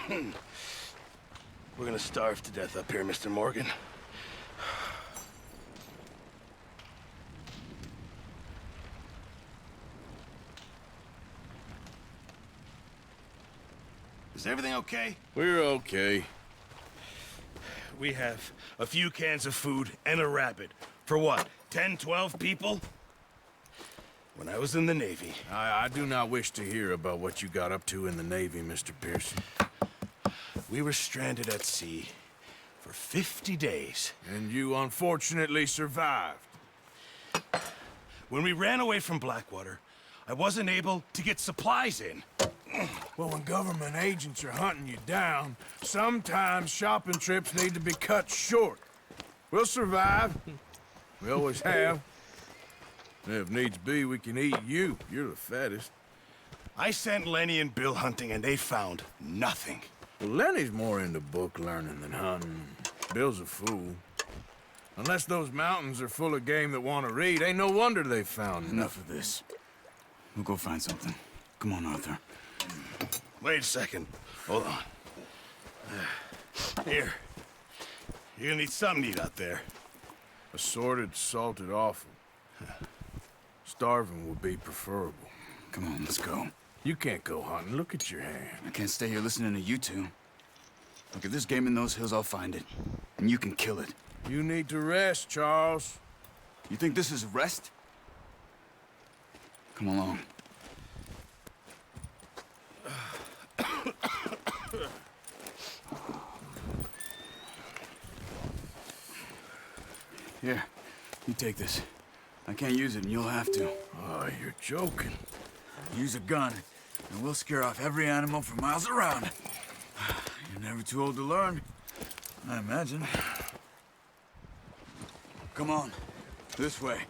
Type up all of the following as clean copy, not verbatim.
We're gonna starve to death up here, Mr. Morgan. Is everything okay? We're okay. We have a few cans of food and a rabbit. For what, 10, 12 people? When I was in the Navy... I do not wish to hear about what you got up to in the Navy, Mr. Pearson. We were stranded at sea for 50 days. And you unfortunately survived. When we ran away from Blackwater, I wasn't able to get supplies in. Well, when government agents are hunting you down, sometimes shopping trips need to be cut short. We'll survive. We always have. And if needs be, we can eat you. You're the fattest. I sent Lenny and Bill hunting, and they found nothing. Well, Lenny's more into book learning than hunting. Bill's a fool. Unless those mountains are full of game that want to read, ain't no wonder they found Enough of this. We'll go find something. Come on, Arthur. Wait a second. Hold on. Here. You're gonna need something to eat out there. Assorted, salted offal. Starving would be preferable. Come on, let's go. You can't go hunting. Look at your hand. I can't stay here listening to you two. Look, if there's game in those hills, I'll find it. And you can kill it. You need to rest, Charles. You think this is rest? Come along. Here, you take this. I can't use it, and you'll have to. Oh, you're joking. Use a gun, and we'll scare off every animal for miles around. You're never too old to learn, I imagine. Come on, this way.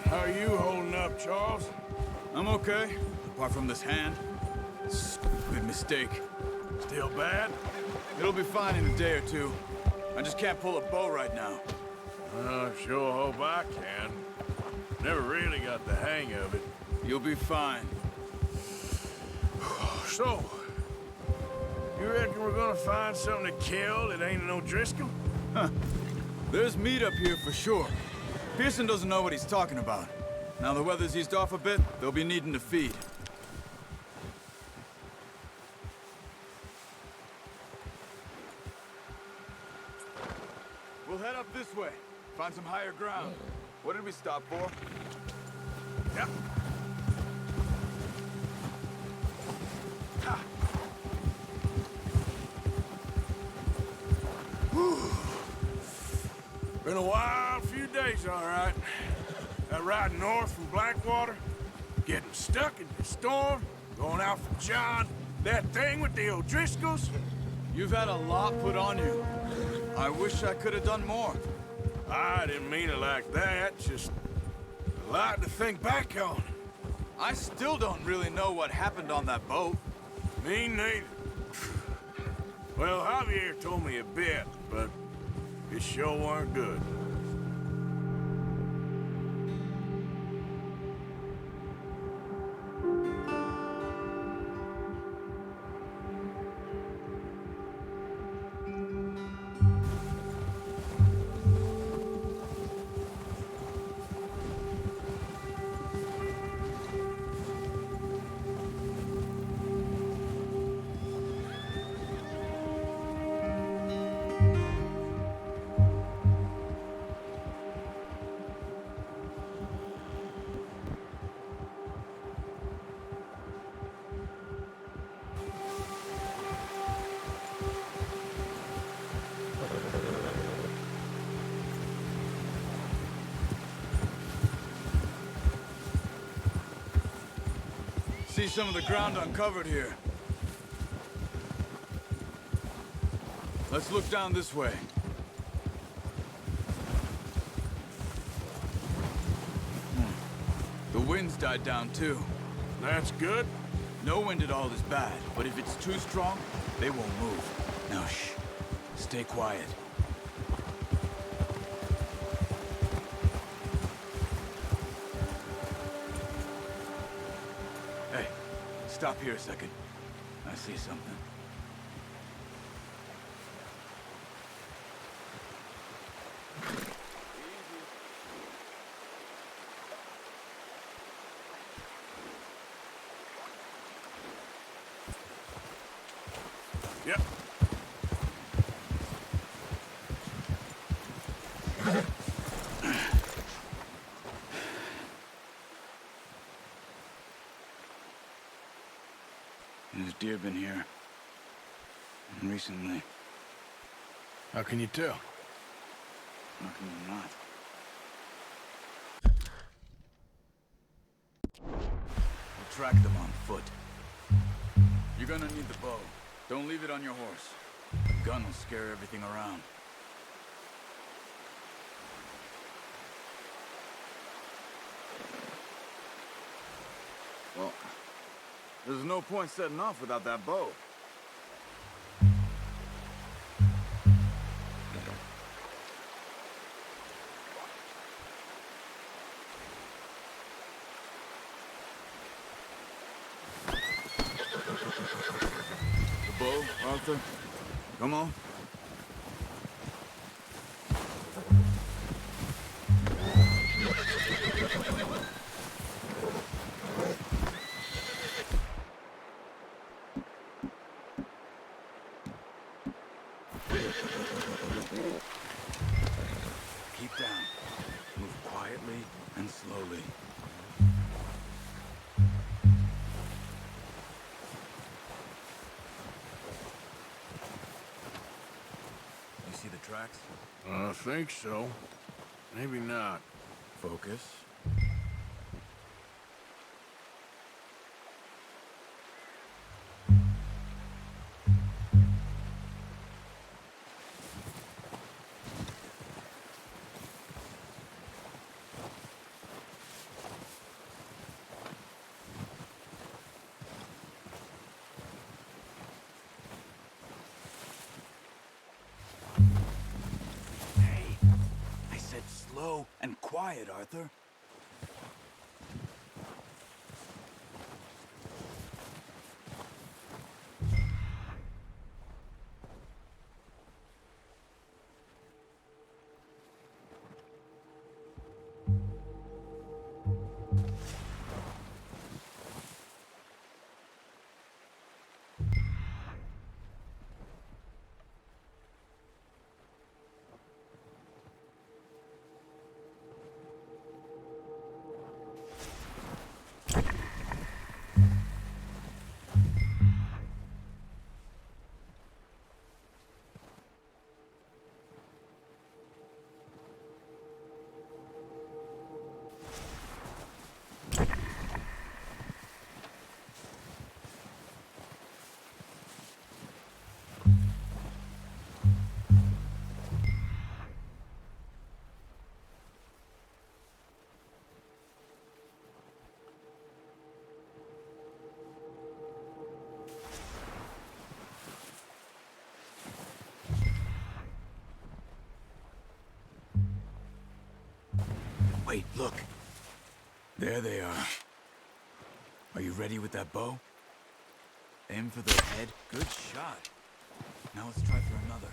How are you holding up, Charles? I'm okay, apart from this hand. Stupid mistake. Still bad? It'll be fine in a day or two. I just can't pull a bow right now. I sure hope I can. Never really got the hang of it. You'll be fine. So, you reckon we're gonna find something to kill that ain't no Driscoll? There's meat up here for sure. Pearson doesn't know what he's talking about. Now the weather's eased off a bit, they'll be needing to feed. We'll head up this way. Find some higher ground. What did we stop for? Yep. Been a wild few days, all right. That ride north from Blackwater, getting stuck in the storm, going out from John, that thing with the O'Driscolls. You've had a lot put on you. I wish I could have done more. I didn't mean it like that, just a lot to think back on. I still don't really know what happened on that boat. Me neither. Well, Javier told me a bit, but it sure weren't good. See some of the ground uncovered here. Let's look down this way. The wind's died down too. That's good. No wind at all is bad, but if it's too strong, They won't move. Now, shh. Stay quiet. Hey, stop here a second. I see something. Yep. There's deer been here. Recently. How can you tell? How can you not? We'll track them on foot. You're gonna need the bow. Don't leave it on your horse. The gun will scare everything around. Well, there's no point setting off without that bow. The bow, Arthur? Come on. Keep down. Move quietly and slowly. You see the tracks? I think so. Maybe not. Focus. Hey, I said slow and quiet, Arthur. Wait, look. There they are. Are you ready with that bow? Aim for their head. Good shot. Now let's try for another.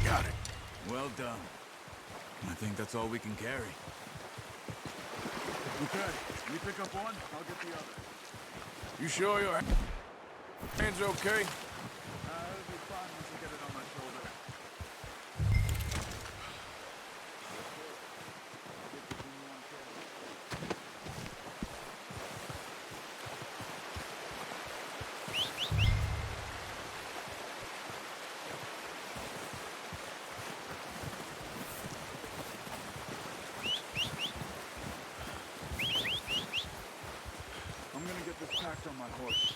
Got it. Well done. I think that's all we can carry. Okay, you pick up one, I'll get the other. You sure your hand's okay? It'll be fine once I get it on my shoulder. I'm gonna get this packed on my horse.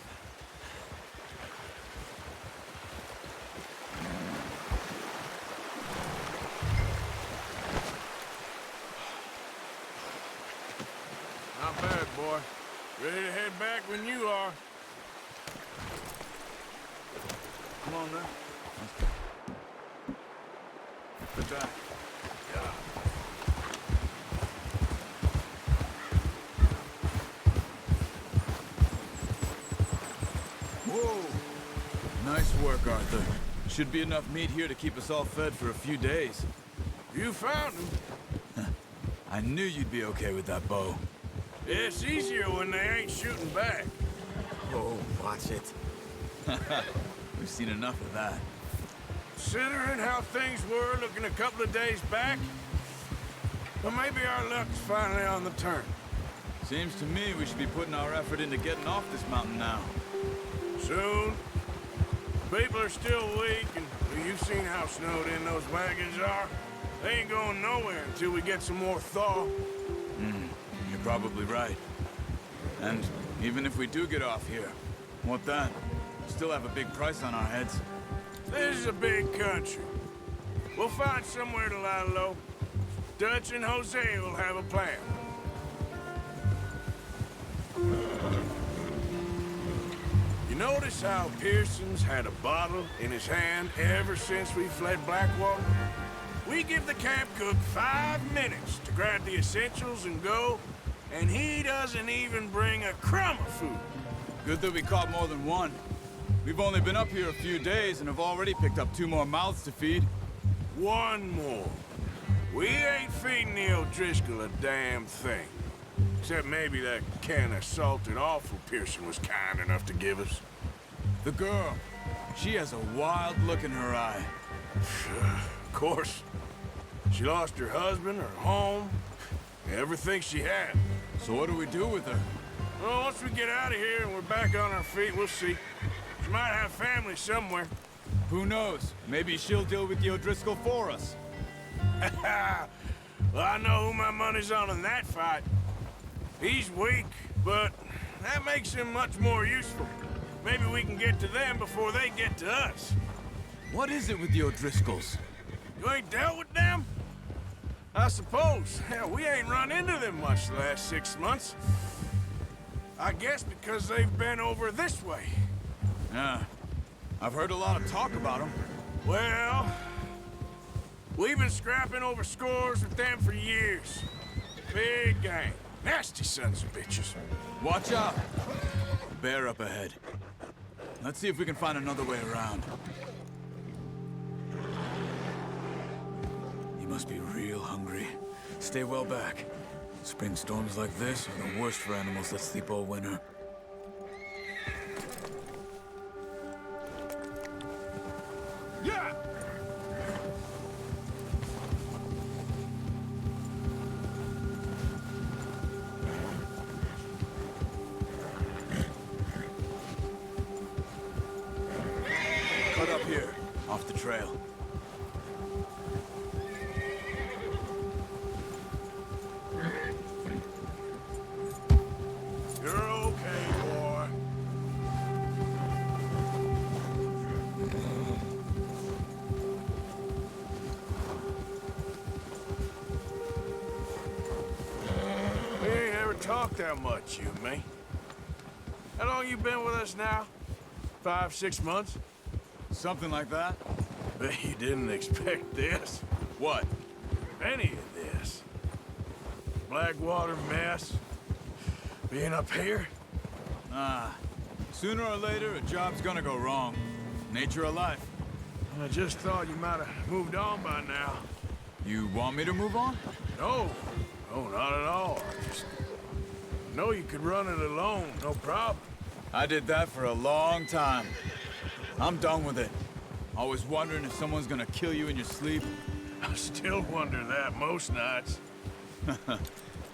Not bad, boy. Ready to head back when you are. Come on then. Good back. Whoa! Nice work, Arthur. Should be enough meat here to keep us all fed for a few days. You found him. I knew you'd be okay with that bow. It's easier when they ain't shooting back. Oh, watch it. We've seen enough of that. Considering how things were looking a couple of days back, well, maybe our luck's finally on the turn. Seems to me we should be putting our effort into getting off this mountain now. Soon. People are still weak, and you've seen how snowed in those wagons are. They ain't going nowhere until we get some more thaw. You're probably right. And even if we do get off here, what then? Still have a big price on our heads. This is a big country. We'll find somewhere to lie low. Dutch and Jose will have a plan. You notice how Pearson's had a bottle in his hand ever since we fled Blackwater? We give the camp cook 5 minutes to grab the essentials and go, and he doesn't even bring a crumb of food. Good that we caught more than one. We've only been up here a few days and have already picked up 2 more mouths to feed. One more. We ain't feeding the O'Driscoll a damn thing. Except maybe that can of salted offal Pearson was kind enough to give us. The girl, she has a wild look in her eye. Of course. She lost her husband, her home, everything she had. So what do we do with her? Well, once we get out of here and we're back on our feet, we'll see. She might have family somewhere. Who knows? Maybe she'll deal with the O'Driscoll for us. Well, I know who my money's on in that fight. He's weak, but that makes him much more useful. Maybe we can get to them before they get to us. What is it with the O'Driscolls? You ain't dealt with them? I suppose. Hell, we ain't run into them much the last 6 months. I guess because they've been over this way. Yeah. I've heard a lot of talk about them. Well, we've been scrapping over scores with them for years. Big gang. Nasty sons of bitches. Watch out! Bear up ahead. Let's see if we can find another way around. You must be real hungry. Stay well back. Spring storms like this are the worst for animals that sleep all winter. Yeah! Cut up here, off the trail. You're okay, boy. We ain't ever talked that much, you and me. How long you been with us now? 5, 6 months? Something like that? Bet you didn't expect this. What? Any of this. Blackwater mess. Being up here. Sooner or later, a job's gonna go wrong. Nature of life. I just thought you might have moved on by now. You want me to move on? No. No, not at all. Know you could run it alone, no problem. I did that for a long time. I'm done with it. Always wondering if someone's gonna kill you in your sleep. I still wonder that most nights.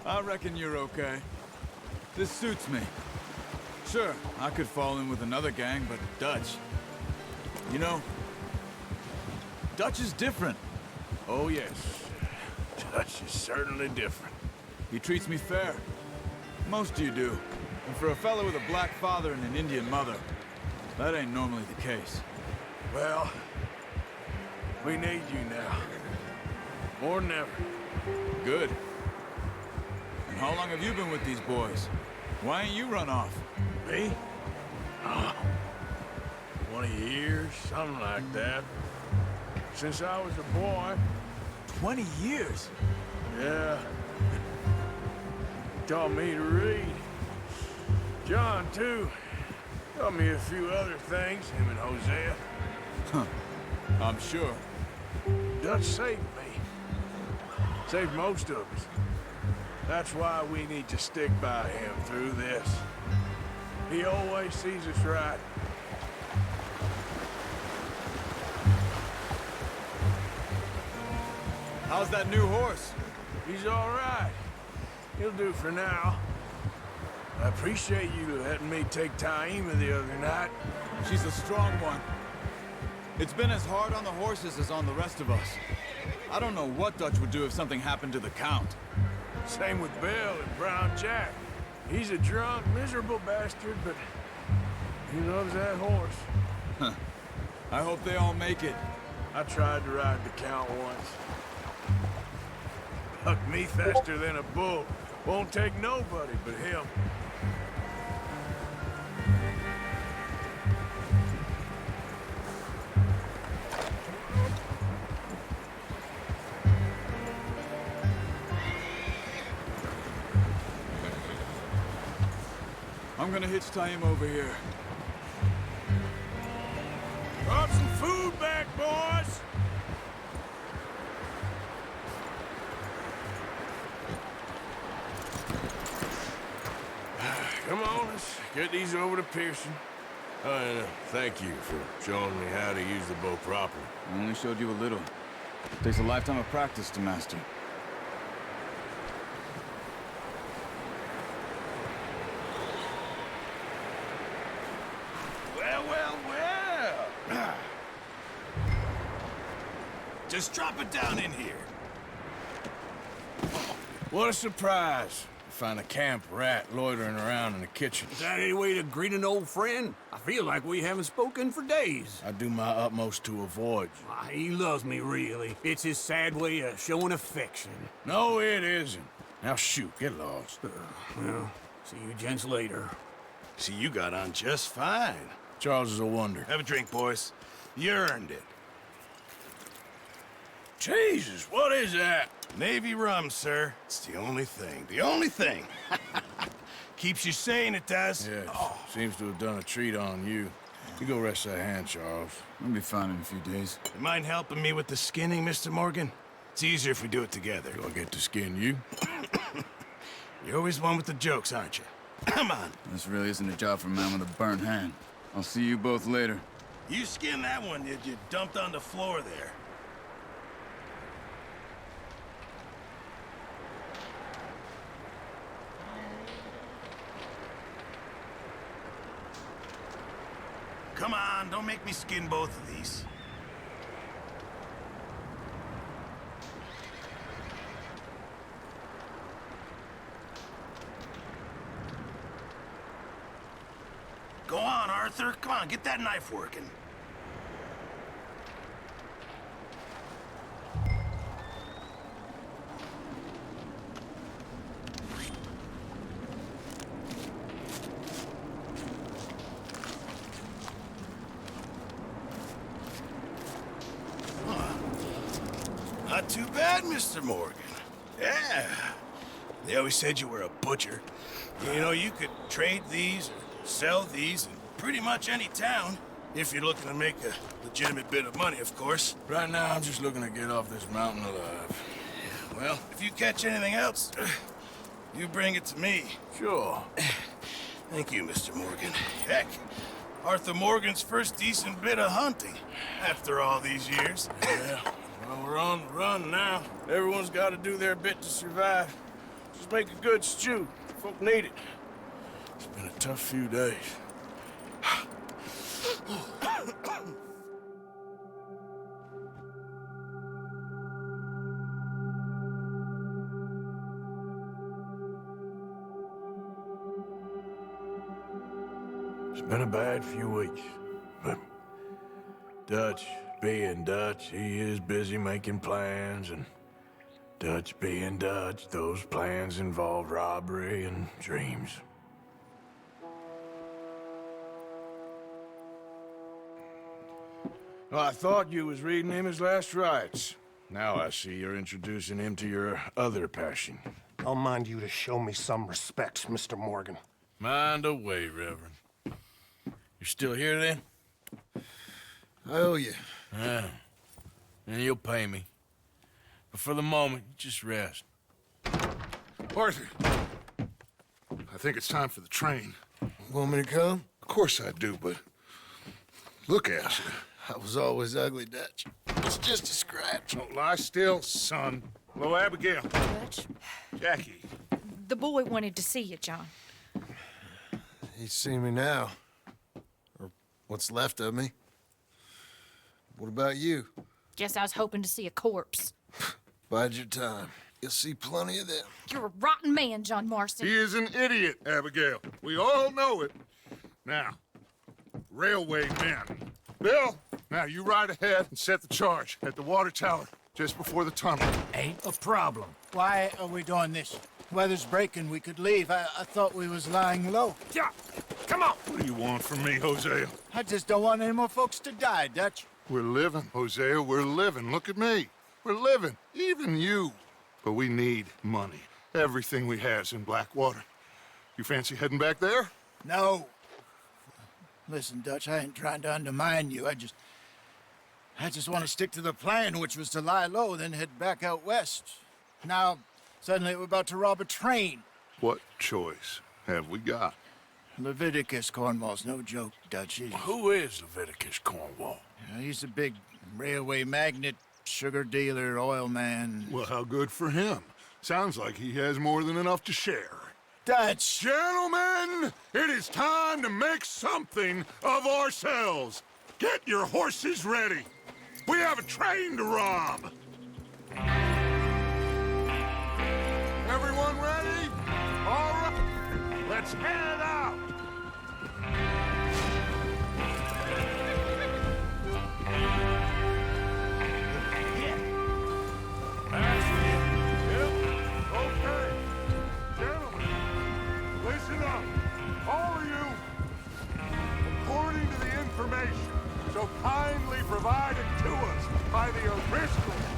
I reckon you're okay. This suits me. Sure, I could fall in with another gang, but Dutch... You know, Dutch is different. Oh, yes. Dutch is certainly different. He treats me fair. Most of you do. And for a fellow with a black father and an Indian mother, that ain't normally the case. Well, we need you now. More than ever. Good. And how long have you been with these boys? Why ain't you run off? Me? Oh, 20 years, something like that. Since I was a boy. 20 years? Yeah. Taught me to read. John, too. Taught me a few other things, him and Hosea. Huh. I'm sure. Dutch saved me. Saved most of us. That's why we need to stick by him through this. He always sees us right. How's that new horse? He's all right. He'll do for now. I appreciate you letting me take Taima the other night. She's a strong one. It's been as hard on the horses as on the rest of us. I don't know what Dutch would do if something happened to the Count. Same with Bill and Brown Jack. He's a drunk, miserable bastard, but he loves that horse. Huh. I hope they all make it. I tried to ride the Count once. Bucked me faster than a bull. Won't take nobody but him. I'm gonna hitch Taima over here. Brought some food back, boys! Come on, let's get these over to Pearson. And thank you for showing me how to use the bow properly. I only showed you a little. Takes a lifetime of practice to master. Well, well, well. Just drop it down in here. What a surprise. Find a camp rat loitering around in the kitchen. Is that any way to greet an old friend? I feel like we haven't spoken for days. I do my utmost to avoid you. Ah, he loves me, really. It's his sad way of showing affection. No, it isn't. Now shoot, get lost. Well, see you gents later. See, you got on just fine. Charles is a wonder. Have a drink, boys. You earned it. Jesus, what is that? Navy rum, sir. It's the only thing. The only thing. Keeps you sane, it does. Yes, seems to have done a treat on you. You go rest that hand, Charles. We'll be fine in a few days. You mind helping me with the skinning, Mr. Morgan? It's easier if we do it together. Do I get to skin you? You're always one with the jokes, aren't you? Come on. This really isn't a job for a man with a burnt hand. I'll see you both later. You skinned that one that you dumped on the floor there. Come on, don't make me skin both of these. Go on, Arthur. Come on, get that knife working. Not too bad, Mr. Morgan. Yeah. They always said you were a butcher. You know, you could trade these or sell these in pretty much any town. If you're looking to make a legitimate bit of money, of course. Right now, I'm just looking to get off this mountain alive. Well, if you catch anything else, you bring it to me. Sure. Thank you, Mr. Morgan. Heck, Arthur Morgan's first decent bit of hunting after all these years. Yeah, well, we're on the run now. Everyone's got to do their bit to survive. Just make a good stew. Folk need it. It's been a tough few days. It's been a bad few weeks, but Dutch being Dutch, he is busy making plans, and Dutch being Dutch, those plans involve robbery and dreams. Well, I thought you was reading him his last rites. Now I see you're introducing him to your other passion. I'll mind you to show me some respect, Mr. Morgan. Mind away, Reverend. You're still here, then? I owe you. Yeah. And you'll pay me. But for the moment, just rest. Arthur, I think it's time for the train. Want me to come? Of course I do, but look at you. I was always ugly, Dutch. It's just a scratch. Don't lie still, son. Hello, Abigail. Dutch, Jackie. the boy wanted to see you, John. He's seen me now. Or what's left of me. What about you? Guess I was hoping to see a corpse. Bide your time. You'll see plenty of them. You're a rotten man, John Marston. He is an idiot, Abigail. We all know it. Now, railway men. Bill, now you ride ahead and set the charge at the water tower just before the tunnel. Ain't a problem. Why are we doing this? Weather's breaking, we could leave. I thought we was lying low. Yeah, come on. What do you want from me, Hosea? I just don't want any more folks to die, Dutch. We're living, Hosea, we're living. Look at me. We're living, even you. But we need money. Everything we have's in Blackwater. You fancy heading back there? No. Listen, Dutch, I ain't trying to undermine you. I just want to stick to the plan, which was to lie low, then head back out west. Now, suddenly we're about to rob a train. What choice have we got? Leviticus Cornwall's no joke, Dutch. Who is Leviticus Cornwall? He's a big railway magnate, sugar dealer, oil man. Well, how good for him. Sounds like he has more than enough to share. Dutch! Gentlemen, it is time to make something of ourselves. Get your horses ready. We have a train to rob. Everyone ready? All right, let's head out. Okay. Gentlemen, listen up. All of you. According to the information so kindly provided to us by the O'Driscolls,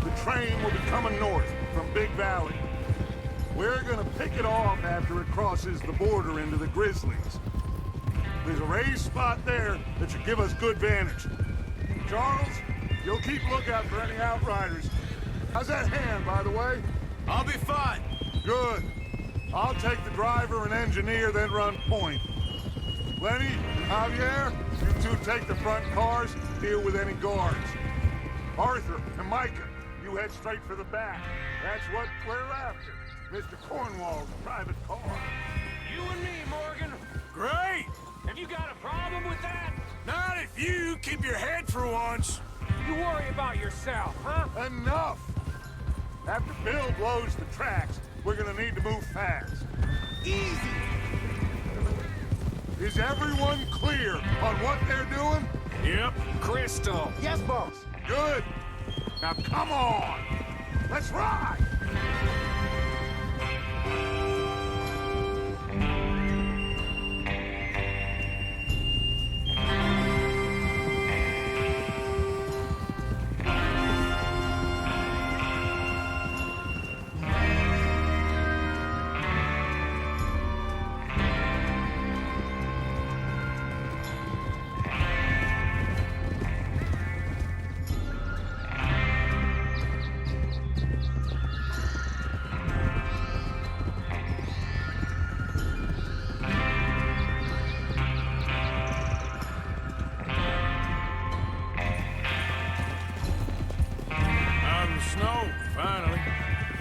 the train will be coming north from Big Valley. We're gonna pick it off after it crosses the border into the Grizzlies. There's a raised spot there that should give us good vantage. Charles, you'll keep lookout for any outriders. How's that hand, by the way? I'll be fine. Good. I'll take the driver and engineer, then run point. Lenny, Javier, you two take the front cars, deal with any guards. Arthur and Micah, you head straight for the back. That's what we're after. Mr. Cornwall's private car. You and me, Morgan. Great! Have you got a problem with that? Not if you keep your head for once. You worry about yourself, huh? Enough! After Bill blows the tracks, we're gonna need to move fast. Easy! Is everyone clear on what they're doing? Yep. Crystal. Yes, boss. Good. Now come on! Let's ride!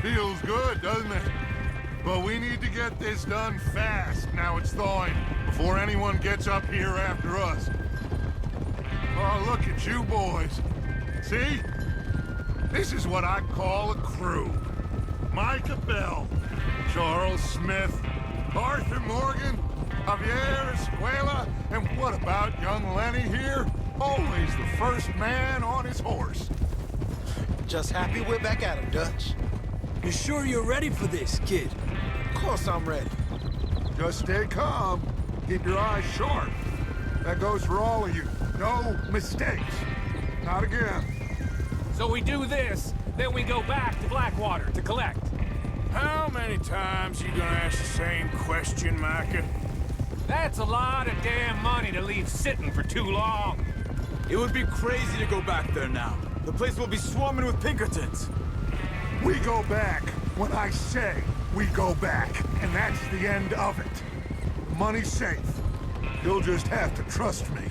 Feels good, doesn't it? But we need to get this done fast, now it's thawing, before anyone gets up here after us. Oh, look at you boys. See? This is what I call a crew. Micah Bell, Charles Smith, Arthur Morgan, Javier Escuela, and what about young Lenny here? Always the first man on his horse. Just happy we're back at him, Dutch. You sure you're ready for this, kid? Of course I'm ready. Just stay calm. Keep your eyes sharp. That goes for all of you. No mistakes. Not again. So we do this, then we go back to Blackwater to collect. How many times you gonna ask the same question, Micah? That's a lot of damn money to leave sitting for too long. It would be crazy to go back there now. The place will be swarming with Pinkertons. We go back when I say we go back, and that's the end of it. The money's safe. You'll just have to trust me.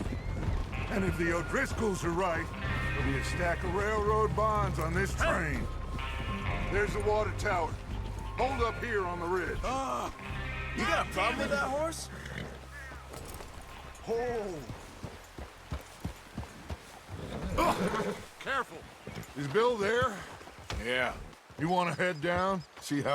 And if the O'Driscolls are right, there'll be a stack of railroad bonds on this train. There's the water tower. Hold up here on the ridge. You got a problem with that horse? Oh. Careful. Is Bill there? Yeah. You want to head down? See how